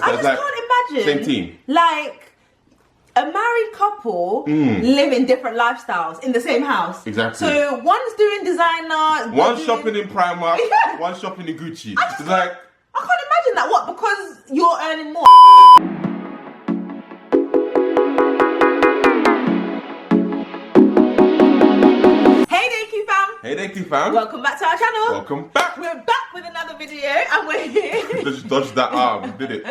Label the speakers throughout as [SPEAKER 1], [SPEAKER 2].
[SPEAKER 1] I just can't imagine.
[SPEAKER 2] Same team.
[SPEAKER 1] Like, a married couple live in different lifestyles in the same house.
[SPEAKER 2] Exactly.
[SPEAKER 1] So one's doing designer.
[SPEAKER 2] One's shopping in Primark, one's shopping in Gucci. It's like,
[SPEAKER 1] I can't imagine that. What? Because you're earning more.
[SPEAKER 2] hey Deku Fam.
[SPEAKER 1] Welcome back to our channel.
[SPEAKER 2] Welcome back.
[SPEAKER 1] We're back with another video and we're here.
[SPEAKER 2] Just dodged that arm, did it?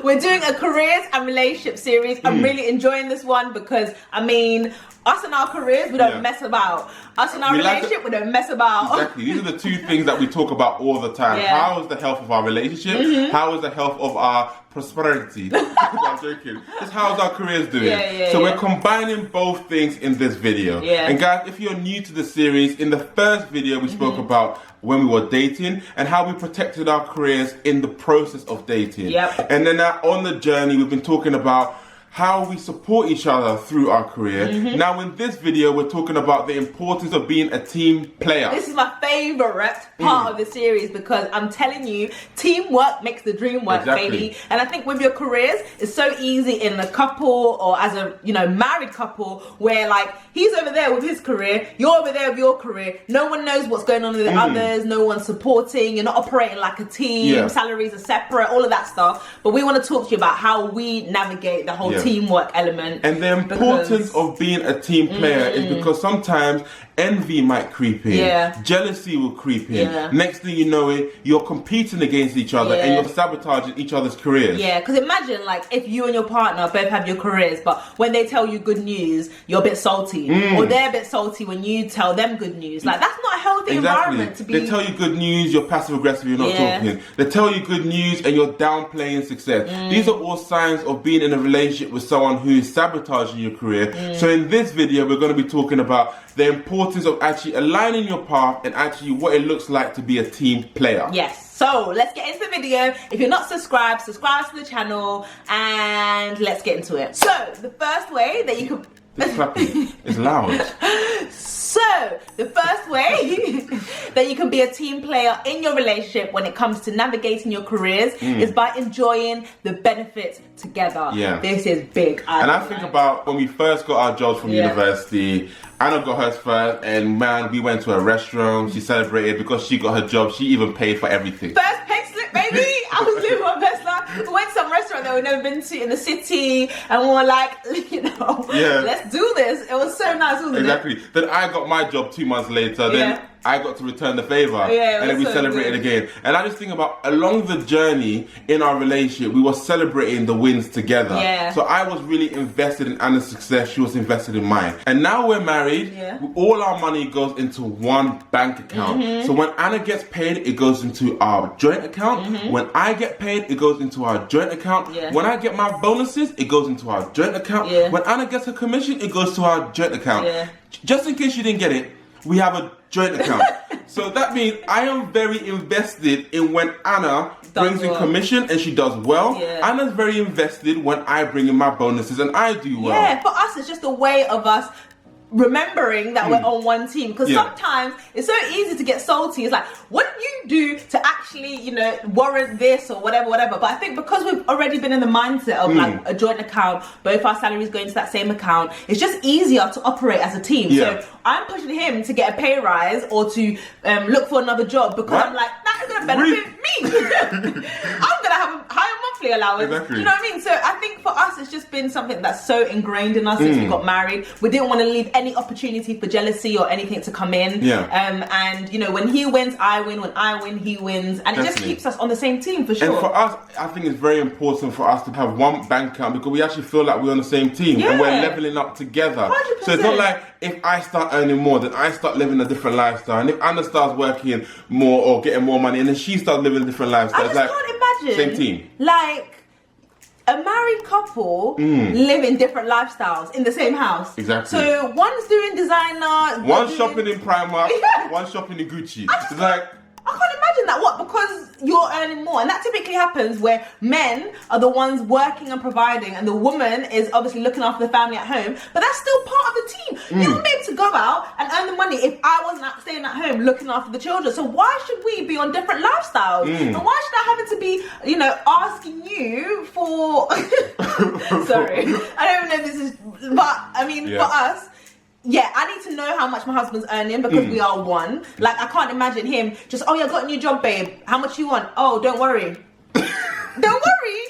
[SPEAKER 1] We're doing a careers and relationship series. I'm really enjoying this one because, I mean, us and our careers, we don't mess about. Us and our relationship, we don't mess about.
[SPEAKER 2] Exactly. These are the two things that we talk about all the time.
[SPEAKER 1] Yeah.
[SPEAKER 2] How is the health of our relationship? How is the health of our prosperity? I'm joking. Just how's our careers doing? So we're combining both things in this video. And guys, if you're new to the series, in the first video we spoke about when we were dating and how we protected our careers in the process of dating. And then on the journey, we've been talking about how we support each other through our career. Now in this video, we're talking about the importance of being a team player.
[SPEAKER 1] This is my favorite part of the series because I'm telling you, teamwork makes the dream work, baby. And I think with your careers, it's so easy in a couple or as a, you know, married couple where like he's over there with his career, you're over there with your career. No one knows what's going on with the others. No one's supporting. You're not operating like a team. Salaries are separate, all of that stuff. But we want to talk to you about how we navigate the whole teamwork element.
[SPEAKER 2] And the importance of being a team player is because sometimes envy might creep in, jealousy will creep in. Next thing you know it, you're competing against each other and you're sabotaging each other's careers.
[SPEAKER 1] Because imagine like if you and your partner both have your careers, but when they tell you good news, you're a bit salty, or they're a bit salty when you tell them good news. Like that's not a healthy environment to be.
[SPEAKER 2] They tell you good news, you're passive aggressive, you're not talking. They tell you good news and you're downplaying success. These are all signs of being in a relationship with someone who is sabotaging your career. So in this video, we're going to be talking about the importance of actually aligning your path and actually what it looks like to be a team player.
[SPEAKER 1] So let's get into the video. If you're not subscribed, subscribe to the channel and let's get into it. So the first way that you can...
[SPEAKER 2] It's clapping. It's loud.
[SPEAKER 1] So, the first way that you can be a team player in your relationship when it comes to navigating your careers is by enjoying the benefits together. This is big.
[SPEAKER 2] I think about when we first got our jobs from university. Anna got hers first, and man, we went to a restaurant. She celebrated because she got her job. She even paid for everything.
[SPEAKER 1] First pay slip, baby. I was living my best life. We went to some restaurant that we've never been to in the city, and we were like, you know, let's do this. It was so nice, wasn't it?
[SPEAKER 2] Then I got my job 2 months later. Then I got to return the favor, and then we celebrated again. And I just think about along the journey in our relationship, we were celebrating the wins together. So I was really invested in Anna's success. She was invested in mine. And now we're married. All our money goes into one bank account. So when Anna gets paid, it goes into our joint account. When I get paid, it goes into our joint account. When I get my bonuses, it goes into our joint account. When Anna gets her commission, it goes to our joint account. Just in case you didn't get it, we have a joint account. So that means I am very invested in when Anna brings in commission and she does well. Anna's very invested when I bring in my bonuses and I do well.
[SPEAKER 1] For us, it's just a way of us remembering that we're on one team, because sometimes it's so easy to get salty. It's like, what do you do to actually, you know, warrant this or whatever. But I think because we've already been in the mindset of like a joint account, both our salaries go into that same account, it's just easier to operate as a team. So I'm pushing him to get a pay rise or to look for another job because I'm like, that is going to benefit me. I'm going to have a higher monthly allowance. You know what I mean? So I think for us, it's just been something that's so ingrained in us since we got married. We didn't want to leave any opportunity for jealousy or anything to come in. And you know, when he wins, I win. When I win, he wins. And it just keeps us on the same team for sure.
[SPEAKER 2] And for us, I think it's very important for us to have one bank account because we actually feel like we're on the same team and we're leveling up together.
[SPEAKER 1] 100%.
[SPEAKER 2] So it's not like if I start earning more, then I start living a different lifestyle. And if Anna starts working more or getting more money, and then she starts living a different lifestyle,
[SPEAKER 1] I just can't imagine.
[SPEAKER 2] Same team.
[SPEAKER 1] Like, a married couple live in different lifestyles in the same house. So one's doing designer,
[SPEAKER 2] one's shopping in Primark, one's shopping in Gucci.
[SPEAKER 1] I I can't imagine that. What? Because you're earning more. And that typically happens where men are the ones working and providing and the woman is obviously looking after the family at home. But that's still part of the team. You wouldn't be able to go out and earn the money if I wasn't staying at home looking after the children. So why should we be on different lifestyles? And why should I have to be, you know, asking you for... Sorry. I don't know if this is... But, I mean, for us... Yeah, I need to know how much my husband's earning because we are one. Like, I can't imagine him just, oh, yeah, I got a new job, babe. How much you want? Oh, don't worry. Don't worry.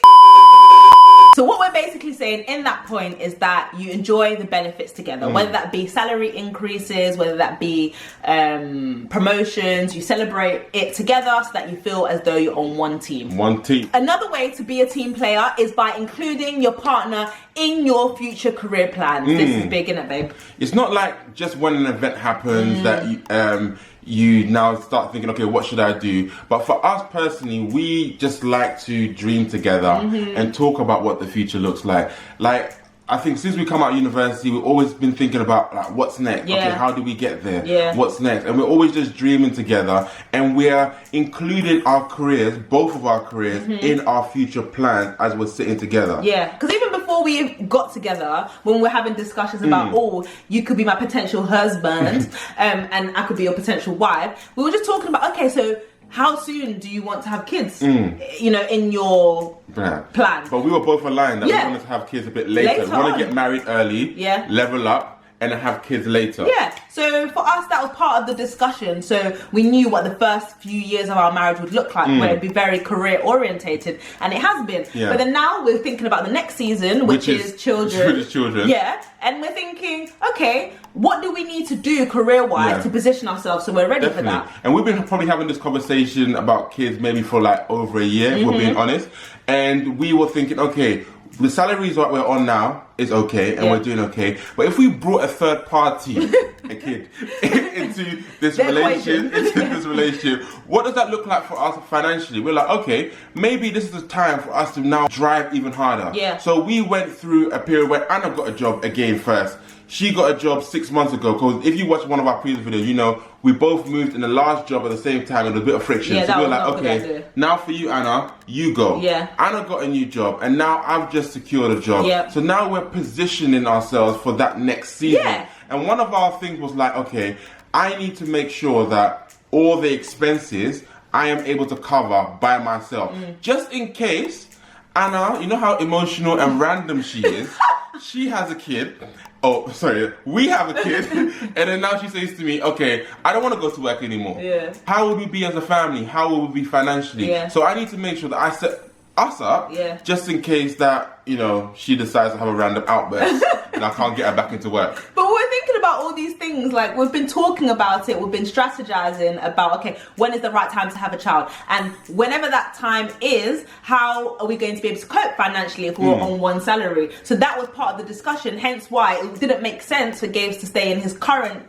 [SPEAKER 1] So what we're basically saying in that point is that you enjoy the benefits together, whether that be salary increases, whether that be promotions, you celebrate it together so that you feel as though you're on one team.
[SPEAKER 2] One team.
[SPEAKER 1] Another way to be a team player is by including your partner in your future career plans. This is big, isn't it, babe?
[SPEAKER 2] It's not like just when an event happens that you now start thinking, okay, what should I do? But for us personally, we just like to dream together and talk about what the future looks like. Like, I think since we come out of university, we've always been thinking about like what's next. Okay, how do we get there? What's next? And we're always just dreaming together, and we're including our careers, both of our careers, in our future plans as we're sitting together.
[SPEAKER 1] Yeah, because even before we got together, when we're having discussions about, oh, you could be my potential husband, and I could be your potential wife, we were just talking about, okay, so how soon do you want to have kids? You know, in your plan.
[SPEAKER 2] But we were both aligned that we wanted to have kids a bit later. We want to get married early, level up, and then have kids later.
[SPEAKER 1] Yeah, so for us that was part of the discussion. So we knew what the first few years of our marriage would look like, where it'd be very career orientated, and it has been. But then now we're thinking about the next season, which is children. Yeah, and we're thinking, okay, what do we need to do career-wise to position ourselves so we're ready for that?
[SPEAKER 2] And we've been probably having this conversation about kids maybe for like over a year, if we're being honest. And we were thinking, okay, the salaries that we're on now is okay, and we're doing okay. But if we brought a third party, a kid, into this relationship, what does that look like for us financially? We're like, okay, maybe this is the time for us to now drive even harder. So we went through a period where Anna got a job again first. She got a job 6 months ago, because if you watch one of our previous videos, you know, we both moved in a large job at the same time, and there was a bit of friction. So we were like, okay, now for you, Anna, you go. Anna got a new job, and now I've just secured a job. So now we're positioning ourselves for that next season. And one of our things was like, okay, I need to make sure that all the expenses I am able to cover by myself. Just in case, Anna, you know how emotional and random she is. She has a kid. Oh, sorry, we have a kid. And then now she says to me, okay, I don't want to go to work anymore. How will we be as a family? How will we be financially? So I need to make sure that I set us up just in case that, you know, she decides to have a random outburst and I can't get her back into work.
[SPEAKER 1] But we're thinking about all these things, like we've been talking about it, we've been strategizing about, okay, when is the right time to have a child? And whenever that time is, how are we going to be able to cope financially if we're on one salary? So that was part of the discussion, hence why it didn't make sense for Gabes to stay in his current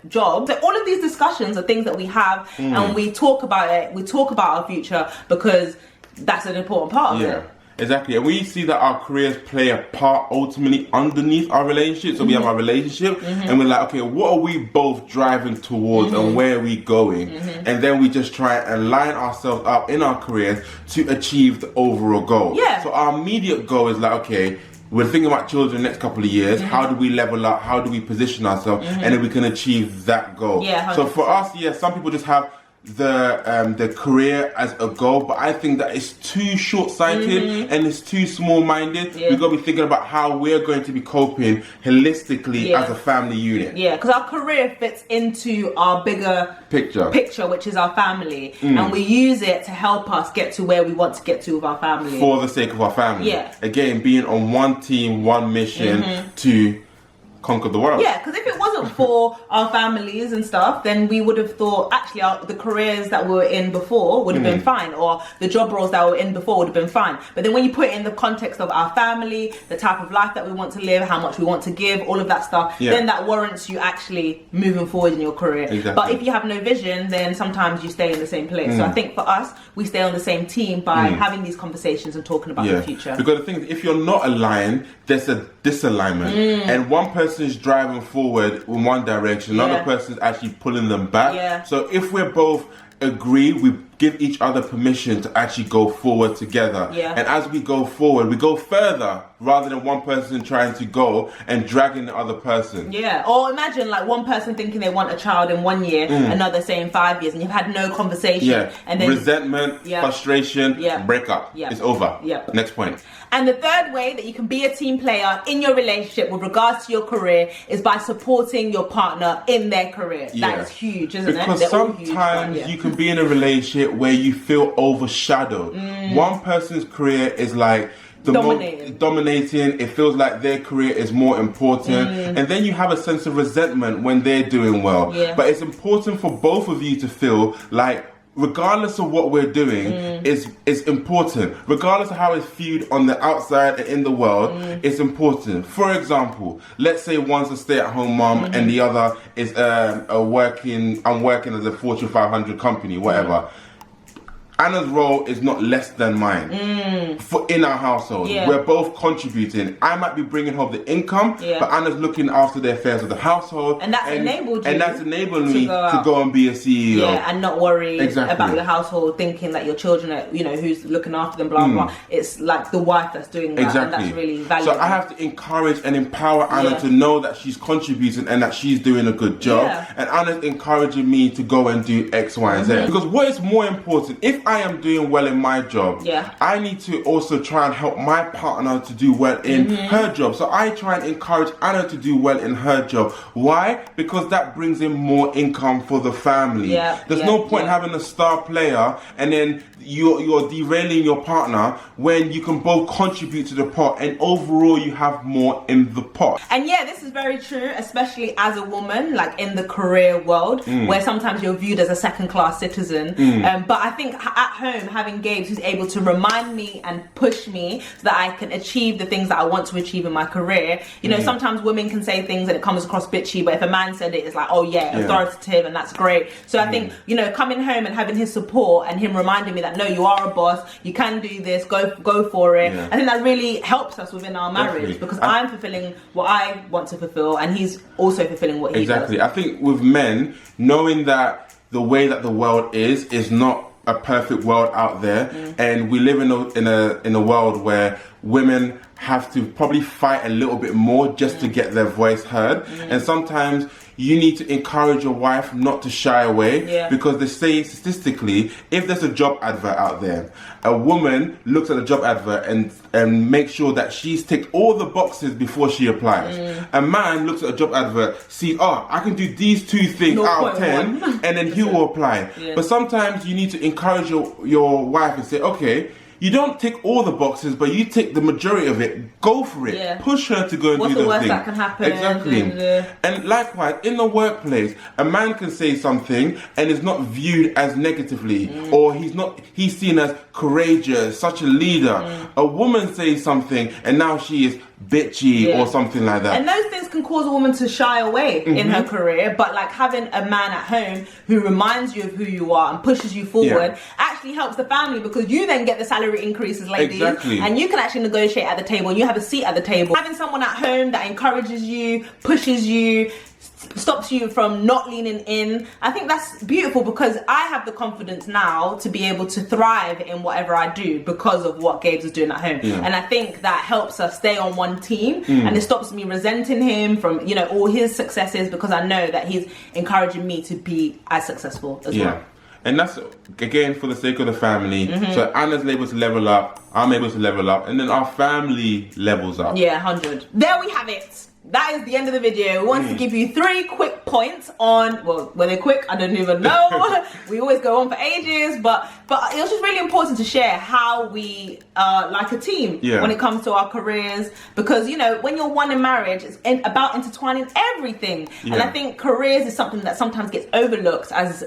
[SPEAKER 1] job. So all of these discussions are things that we have and we talk about it, we talk about our future because that's an important part of it.
[SPEAKER 2] Exactly, and we see that our careers play a part ultimately underneath our relationship. So we have our relationship, and we're like, okay, what are we both driving towards, and where are we going? And then we just try and line ourselves up in our careers to achieve the overall goal. So our immediate goal is like, okay, we're thinking about children the next couple of years. How do we level up? How do we position ourselves? And then we can achieve that goal. So for us, some people just have the career as a goal, but I think that it's too short-sighted and it's too small-minded. We've got to be thinking about how we're going to be coping holistically as a family unit.
[SPEAKER 1] Because our career fits into our bigger picture, which is our family, and we use it to help us get to where we want to get to with our family.
[SPEAKER 2] For the sake of our family. Again, being on one team, one mission to conquer the world.
[SPEAKER 1] Because if it wasn't for our families and stuff, then we would have thought actually the careers that we were in before would have been fine, or the job roles that we were in before would have been fine. But then when you put it in the context of our family, the type of life that we want to live, how much we want to give, all of that stuff, then that warrants you actually moving forward in your career. But if you have no vision, then sometimes you stay in the same place. So I think for us, we stay on the same team by having these conversations and talking about the future.
[SPEAKER 2] Because the thing is, if you're not aligned, there's a disalignment, and one person is driving forward in one direction, another person is actually pulling them back. So if we're both agree, we give each other permission to actually go forward together.
[SPEAKER 1] Yeah.
[SPEAKER 2] And as we go forward, we go further rather than one person trying to go and dragging the other person.
[SPEAKER 1] Yeah. Or imagine like one person thinking they want a child in 1 year, another saying 5 years, and you've had no conversation.
[SPEAKER 2] Yeah.
[SPEAKER 1] And then
[SPEAKER 2] resentment, frustration, break up.
[SPEAKER 1] Yeah.
[SPEAKER 2] It's over.
[SPEAKER 1] Yeah.
[SPEAKER 2] Next point.
[SPEAKER 1] And the third way that you can be a team player in your relationship with regards to your career is by supporting your partner in their career.
[SPEAKER 2] Yeah.
[SPEAKER 1] That is huge, isn't it?
[SPEAKER 2] Because sometimes you can be in a relationship where you feel overshadowed. One person's career is like dominating. It feels like their career is more important, and then you have a sense of resentment when they're doing well. But it's important for both of you to feel like, regardless of what we're doing, is important. Regardless of how it's viewed on the outside and in the world, it's important. For example, let's say one's a stay-at-home mom and the other is I'm working as a Fortune 500 company, whatever. Anna's role is not less than mine in our household. We're both contributing. I might be bringing home the income, but Anna's looking after the affairs of the household.
[SPEAKER 1] And that's enabled you.
[SPEAKER 2] And that's enabled me to go and be a CEO.
[SPEAKER 1] Yeah, and not worry about your household, thinking that your children are, who's looking after them, blah, blah. It's like the wife that's doing that. And that's really valuable.
[SPEAKER 2] So I have to encourage and empower Anna to know that she's contributing and that she's doing a good job. And Anna's encouraging me to go and do X, Y, and Z. Because what is more important, if I am doing well in my job, I need to also try and help my partner to do well in her job. So I try and encourage Anna to do well in her job. Why? Because that brings in more income for the family. There's no point having a star player and then you're derailing your partner when you can both contribute to the pot, and overall you have more in the pot.
[SPEAKER 1] And this is very true, especially as a woman, like in the career world, where sometimes you're viewed as a second-class citizen. But I think at home, having Gabes who's able to remind me and push me so that I can achieve the things that I want to achieve in my career. Sometimes women can say things and it comes across bitchy, but if a man said it, it's like, authoritative, and that's great. So I think, coming home and having his support and him reminding me that, no, you are a boss, you can do this, go for it. I think that really helps us within our marriage, because I'm fulfilling what I want to fulfill and he's also fulfilling what he does.
[SPEAKER 2] I think with men, knowing that the way that the world is not a perfect world out there, and we live in a world where women have to probably fight a little bit more just to get their voice heard. And sometimes you need to encourage your wife not to shy away, because they say statistically, if there's a job advert out there, a woman looks at the job advert and makes sure that she's ticked all the boxes before she applies. A man looks at a job advert, sees, I can do these 2 things out of 10, and then he will apply. But sometimes you need to encourage your wife and say, okay, you don't tick all the boxes, but you tick the majority of it. Go for it. Push her to go and do those things.
[SPEAKER 1] What's the worst that can happen?
[SPEAKER 2] Exactly. And likewise, in the workplace, a man can say something and is not viewed as negatively, or he's seen as courageous, such a leader. A woman says something and now she is bitchy or something like that.
[SPEAKER 1] And those things can cause a woman to shy away in her career, but like having a man at home who reminds you of who you are and pushes you forward actually helps the family, because you then get the salary increases, ladies, and you can actually negotiate at the table and you have a seat at the table. Having someone at home that encourages you, pushes you, stops you from not leaning in, I think that's beautiful, because I have the confidence now to be able to thrive in whatever I do because of what Gabes is doing at home. And I think that helps us stay on one team, and it stops me resenting him from all his successes, because I know that he's encouraging me to be as successful as well.
[SPEAKER 2] And that's, again, for the sake of the family. So Anna's able to level up, I'm able to level up, and then our family levels up.
[SPEAKER 1] 100. There we have it. That is the end of the video. We wanted to give you 3 quick points on, well, were they quick? I don't even know. We always go on for ages, but it was just really important to share how we are like a team when it comes to our careers, because, when you're one in marriage, it's about intertwining everything. And I think careers is something that sometimes gets overlooked as,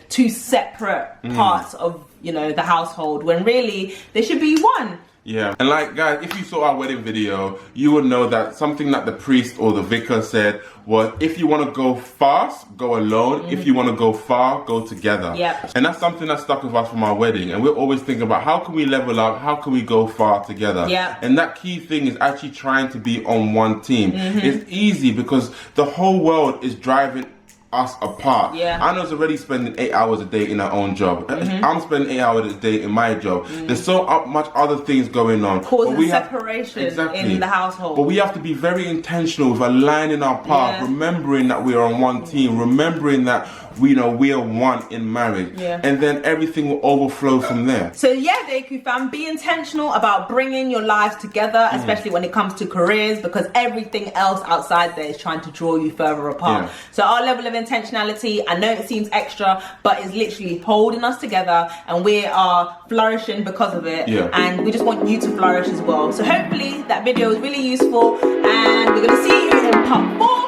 [SPEAKER 1] 2 separate parts of, the household, when really they should be one.
[SPEAKER 2] And like, guys, if you saw our wedding video, you would know that something that the priest or the vicar said was, if you want to go fast, go alone. If you want to go far, go together. And that's something that stuck with us from our wedding. And we're always thinking about, how can we level up? How can we go far together? And that key thing is actually trying to be on one team. It's easy because the whole world is driving us apart.
[SPEAKER 1] Yeah.
[SPEAKER 2] Anna's already spending 8 hours a day in her own job. I'm spending 8 hours a day in my job. There's so much other things going on.
[SPEAKER 1] Causing separation in the household.
[SPEAKER 2] But we have to be very intentional with aligning our path, remembering that we are on one team, remembering that we are one in marriage, and then everything will overflow from there.
[SPEAKER 1] So Deku Fam, be intentional about bringing your lives together, especially when it comes to careers, because everything else outside there is trying to draw you further apart. So our level of intentionality, I know it seems extra, but it's literally holding us together, and we are flourishing because of it. And we just want you to flourish as well. So hopefully that video is really useful, and we're gonna see you in part 4.